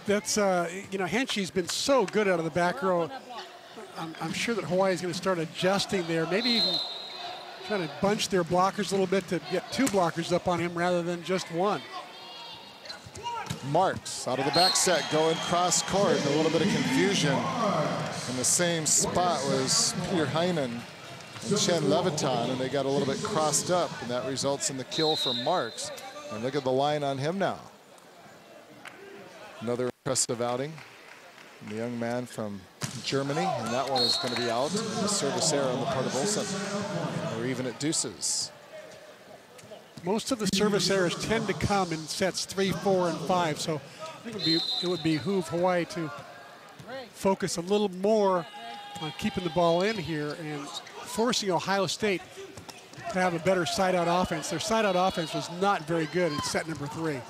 that's you know, Henshi's been so good out of the back row. I'm sure that Hawaii is going to start adjusting there, maybe even trying to bunch their blockers a little bit to get 2 blockers up on him rather than just 1. Marks out of the back set going cross court. A little bit of confusion in the same spot was Peter Heinen and Chen Leviton, and they got a little bit crossed up, and that results in the kill for Marks. And look at the line on him now. Another impressive outing. The young man from Germany, and that one is going to be out. The service error on the part of Olsen. We're even at deuces. Most of the service errors tend to come in sets 3, 4, and 5. So I think it would behoove Hawaii to focus a little more on keeping the ball in here and forcing Ohio State to have a better side-out offense. Their side-out offense was not very good in set number 3.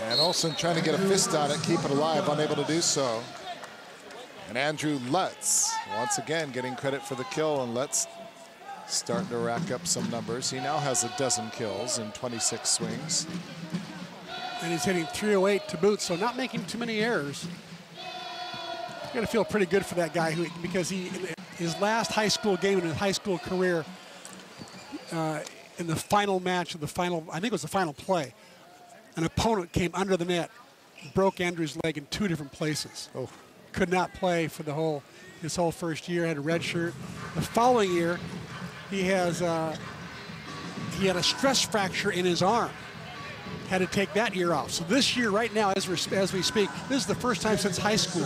And Olsen trying to get a fist on it, keep it alive, unable to do so. And Andrew Lutz, once again, getting credit for the kill, and Lutz starting to rack up some numbers. He now has 12 kills in 26 swings. And he's hitting .308 to boot, so not making too many errors. You got to feel pretty good for that guy because his last high school game in his high school career, in the final match of the final, I think it was the final play, an opponent came under the net, broke Andrew's leg in 2 different places. Oh. Could not play for his whole first year, had a red shirt. The following year, he had a stress fracture in his arm. Had to take that year off. So this year, right now, as we speak, this is the first time since high school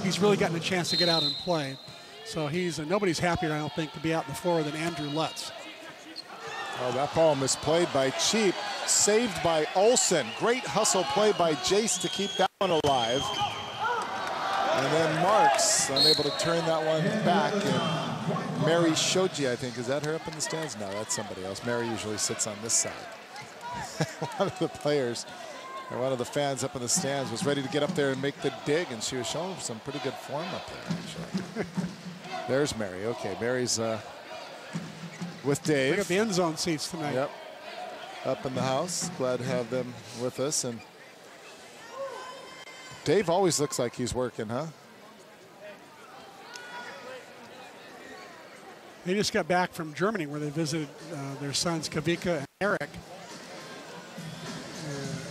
he's really gotten a chance to get out and play. So nobody's happier, I don't think, to be out on the floor than Andrew Lutz. Oh, that ball misplayed by Cheap, saved by Olsen. Great hustle play by Jace to keep that one alive. And then Marks unable to turn that one back. And Mary Shoji, I think, is that her up in the stands? No, that's somebody else. Mary usually sits on this side. One of the players, or one of the fans up in the stands, was ready to get up there and make the dig, and she was showing some pretty good form up there, actually. There's Mary. Okay, Mary's with Dave. Look at the end zone seats tonight. Yep. Up in the house. Glad to have them with us. And Dave always looks like he's working, huh? They just got back from Germany where they visited their sons Kavika and Eric.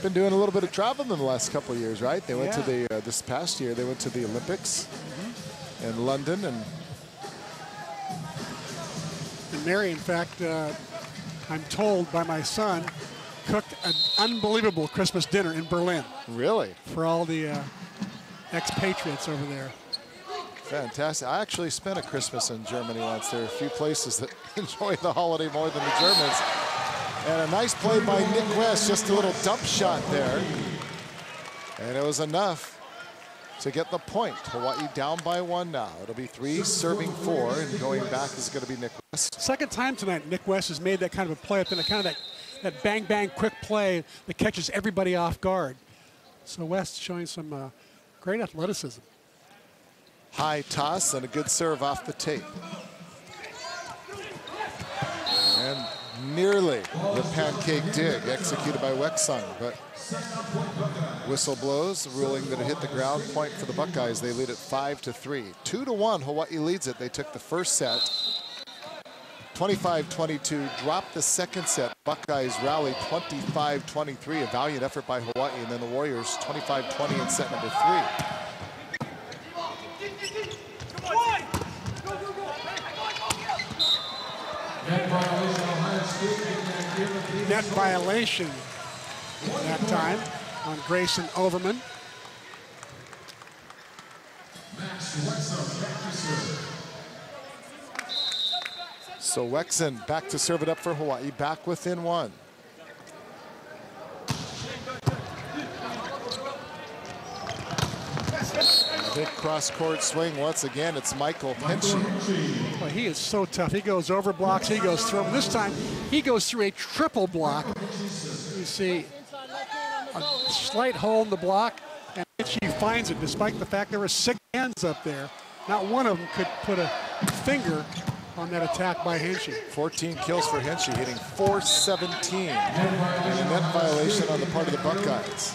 Been doing a little bit of traveling in the last couple of years, right? They went to the, this past year, they went to the Olympics in London. And Mary, in fact, I'm told by my son, cooked an unbelievable Christmas dinner in Berlin. Really? For all the expatriates over there. Fantastic. I actually spent a Christmas in Germany once. There are a few places that enjoy the holiday more than the Germans. And a nice play by Nick West, just a little dump shot there. And it was enough to get the point. Hawaii down by 1 now. It'll be 3 serving 4, and going back is going to be Nick West. Second time tonight, Nick West has made that kind of a play up in kind of that bang, bang, quick play that catches everybody off guard. So West showing some great athleticism. High toss and a good serve off the tape. And nearly the pancake dig executed by Wexung, but whistle blows, ruling that it hit the ground. Point for the Buckeyes. They lead it 5-3. 2-1, Hawaii leads it. They took the first set, 25-22, dropped the second set. Buckeyes rally 25-23, a valiant effort by Hawaii, and then the Warriors 25-20 in set number 3. Net violation that time on Grayson Overman. So Wexon back to serve it up for Hawaii, back within 1. Big cross-court swing once again. It's Michael Henshey. Well, he is so tough. He goes over blocks. He goes through them. This time, he goes through a triple block. You see a slight hole in the block, and Henshey finds it, despite the fact there were 6 hands up there. Not one of them could put a finger on that attack by Henshey. 14 kills for Henshey, hitting .417. And a net violation on the part of the Buckeyes.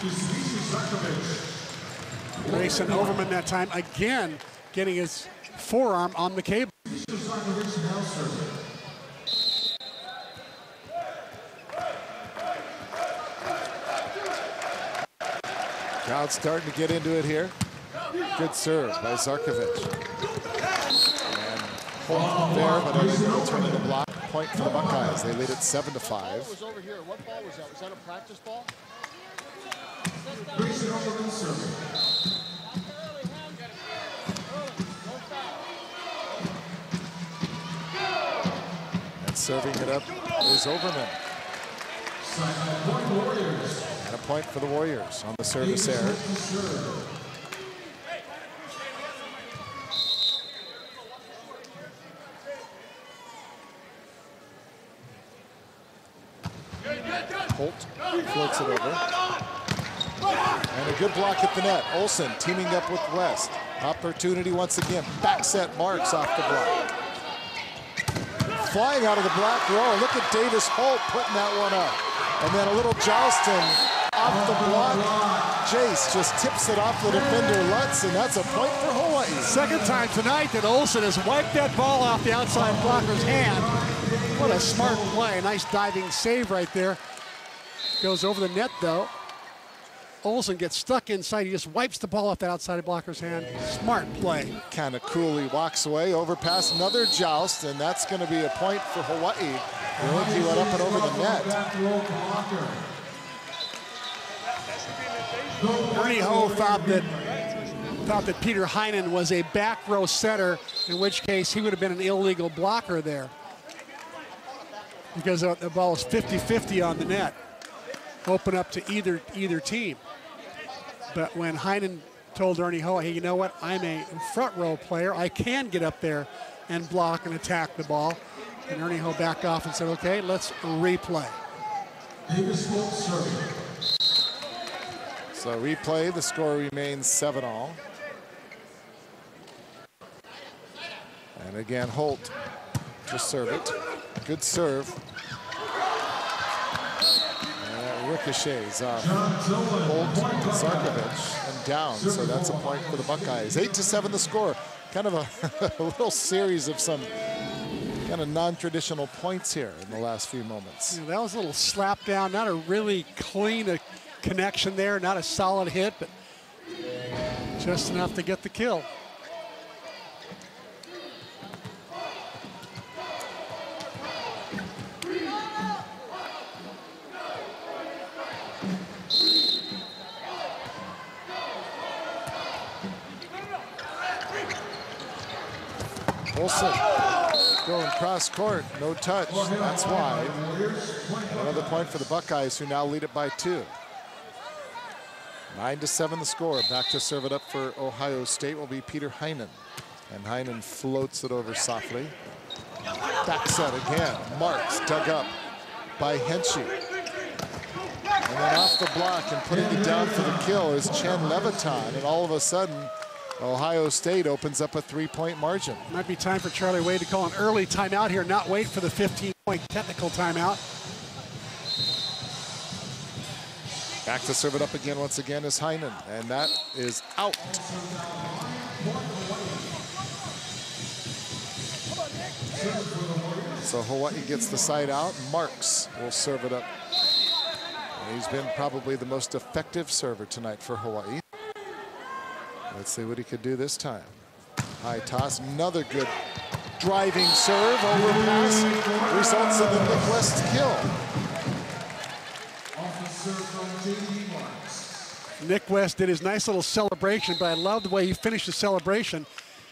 Grayson Overman that time, again, getting his forearm on the cable. Crowd starting to get into it here. Good serve by Zarkovich. And Holt there, but unable to turn in the block. Point for the Buckeyes. They lead it 7-5. Was over here. What ball was that? Was that a practice ball? And serving it up is Overman. And a point for the Warriors on the service error. Holt floats it over. And a good block at the net. Olsen teaming up with West. Opportunity once again. Back set Marks off the block. Flying out of the black row. Look at Davis Holt putting that one up. And then a little jousting off the block. Jace just tips it off the defender Lutz, and that's a point for Hawaii. Second time tonight that Olsen has wiped that ball off the outside blocker's hand. What a smart play. Nice diving save right there. Goes over the net, though. Olsen gets stuck inside. He just wipes the ball off the outside blocker's hand. Smart play. Kind of coolly walks away, overpass, another joust, and that's going to be a point for Hawaii. He went up and over the net. Ernie Ho thought that Peter Heinen was a back row setter, in which case he would have been an illegal blocker there, because the ball was 50-50 on the net. Open up to either team. But when Heinen told Ernie Ho, hey, you know what, I'm a front row player, I can get up there and block and attack the ball. And Ernie Ho backed off and said, okay, let's replay. So replay, the score remains 7-all. And again, Holt to serve it. Good serve. Ricochets off Holt, Zarkovich, and down. So that's a point for the Buckeyes. 8-7 the score. Kind of a little series of some kind of non-traditional points here in the last few moments. Yeah, that was a little slap down. Not a really clean connection there. Not a solid hit, but just enough to get the kill. Olsen going cross court, no touch, that's wide. And another point for the Buckeyes, who now lead it by 2. 9-7 the score. Back to serve it up for Ohio State will be Peter Heinen. And Heinen floats it over softly. Back set again. Marks dug up by Henshey. And then off the block and putting it down for the kill is Chen Leviton. And all of a sudden, Ohio State opens up a 3-point margin. Might be time for Charlie Wade to call an early timeout here, not wait for the 15-point technical timeout. Back to serve it up again once again is Heinen, and that is out. So Hawaii gets the side out. Marks will serve it up. And he's been probably the most effective server tonight for Hawaii. Let's see what he could do this time. High toss, another good driving serve, overpass, results in the Nick West kill. Nick West did his nice little celebration, but I love the way he finished the celebration.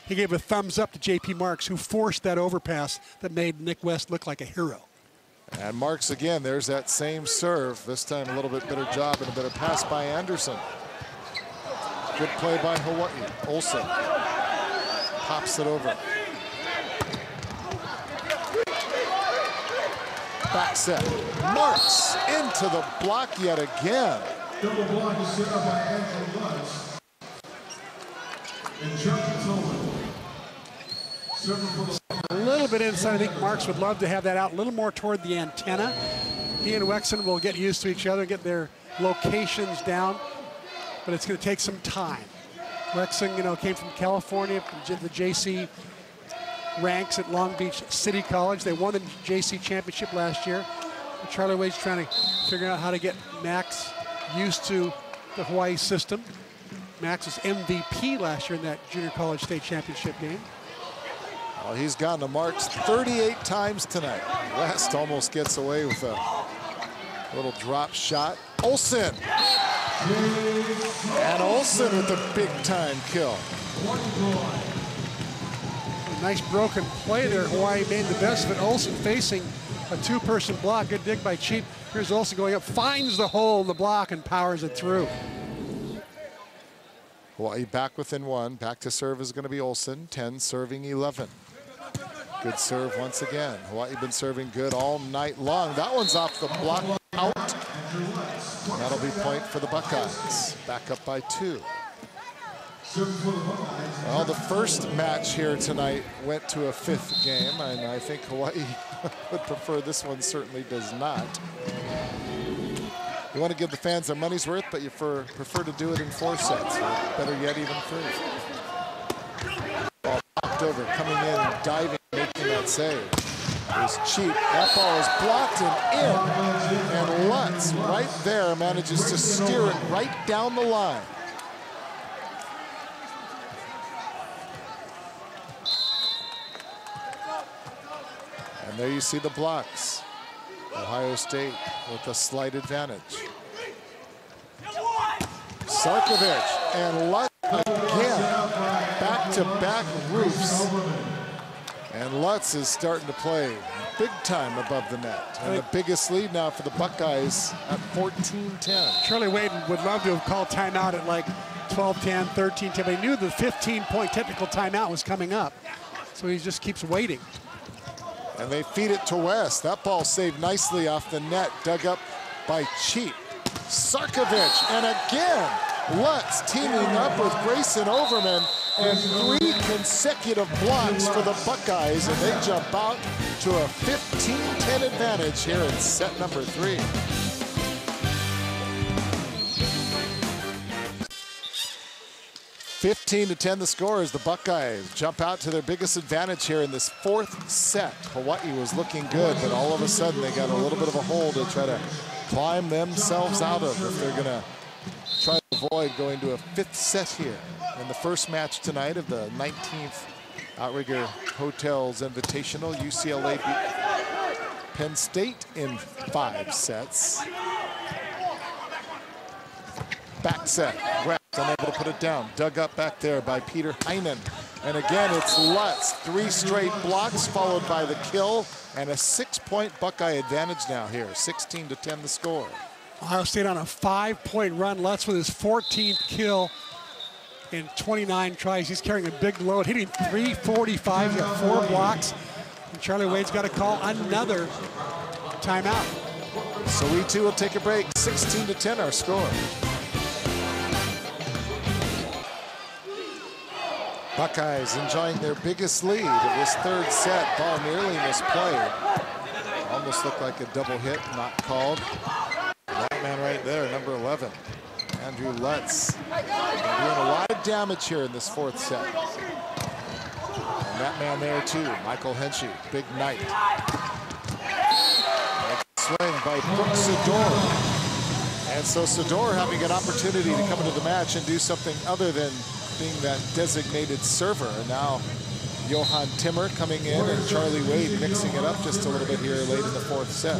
He gave a thumbs up to J.P. Marks, who forced that overpass that made Nick West look like a hero. And Marks again, there's that same serve. This time a little bit better job and a better pass by Anderson. Good play by Hawaii. Olsen pops it over. Back set. Marks into the block yet again. Double block is set up by Andrew Lutz. And Chuck Tillman. A little bit inside. I think Marks would love to have that out a little more toward the antenna. He and Wexon will get used to each other, get their locations down, but it's going to take some time. Wexon, came from California, the JC ranks at Long Beach City College. They won the JC championship last year. Charlie Wade's trying to figure out how to get Max used to the Hawaii system. Max was MVP last year in that junior college state championship game. Well, he's gone to Marks 38 times tonight. West almost gets away with a little drop shot. Olsen. And Olsen with a big-time kill. A nice broken play there. Hawaii made the best of it. Olsen facing a two-person block. Good dig by Cheap. Here's Olsen going up, finds the hole in the block and powers it through. Hawaii back within one. Back to serve is going to be Olsen. 10 serving 11. Good serve once again. Hawaii been serving good all night long. That one's off the block out. That'll be point for the Buckeyes. Back up by 2. Well, the first match here tonight went to a 5th game, and I think Hawaii would prefer this one. Certainly does not. You want to give the fans their money's worth, but you prefer to do it in 4 sets, or better yet, even 3. Ball knocked over, coming in, diving, making that save. It was Cheap. That ball is blocked and in, and Lutz right there manages to steer it right down the line. And there you see the blocks. Ohio State with a slight advantage. Sarkovic and Lutz again. Back-to-back roofs. And Lutz is starting to play big time above the net. And the biggest lead now for the Buckeyes at 14-10. Charlie Wade would love to have called timeout at like 12-10, 13-10, but he knew the 15-point technical timeout was coming up. So he just keeps waiting. And they feed it to West. That ball saved nicely off the net, dug up by Cheap. Sarkovic, and again, Lutz teaming up with Grayson Overman, and 3 consecutive blocks for the Buckeyes, and they jump out to a 15-10 advantage here in set number 3. (15-10) the score as the Buckeyes jump out to their biggest advantage here in this 4th set. Hawaii was looking good, but all of a sudden they got a little bit of a hole to try to climb themselves out of if they're going to try to avoid going to a 5th set here. In the first match tonight of the 19th Outrigger Hotels Invitational, UCLA beat Penn State in 5 sets. Back set. West unable to put it down. Dug up back there by Peter Heinen. And again, it's Lutz. 3 straight blocks followed by the kill. And a 6-point Buckeye advantage now here. 16-10 the score. Ohio State on a 5-point run. Lutz with his 14th kill in 29 tries. He's carrying a big load, hitting 345. He's got 4 blocks. And Charlie Wade's got to call another timeout. So we too will take a break. 16-10 our score. Buckeyes enjoying their biggest lead of this 3rd set. Ball nearly misplayed. Almost looked like a double hit, not called. That man right there, number 11, Andrew Lutz, doing a lot of damage here in this 4th set. And that man there too, Michael Henschel, big night. Swing by Brooke Sador. And so Sador having an opportunity to come into the match and do something other than being that designated server. And now Johan Timmer coming in and Charlie Wade mixing it up just a little bit here late in the 4th set.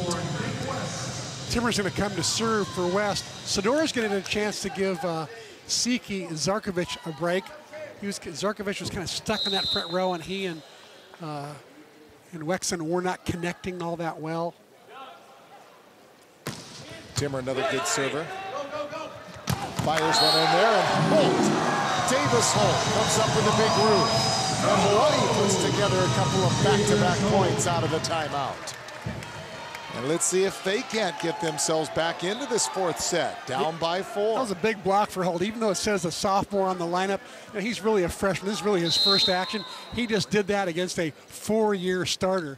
Timmer's going to come to serve for West. Sador's going to get a chance to give Siki Zarkovic a break. Zarkovic was kind of stuck in that front row, and he and Wexon were not connecting all that well. Timmer, another good server. Fires one in there, and Holt. Davis Holt comes up with a big roof. And Hawaii puts together a couple of back-to-back points out of the timeout. And let's see if they can't get themselves back into this fourth set, down by 4. That was a big block for Holt. Even though it says a sophomore on the lineup, you know, he's really a freshman. This is really his first action. He just did that against a 4-year starter.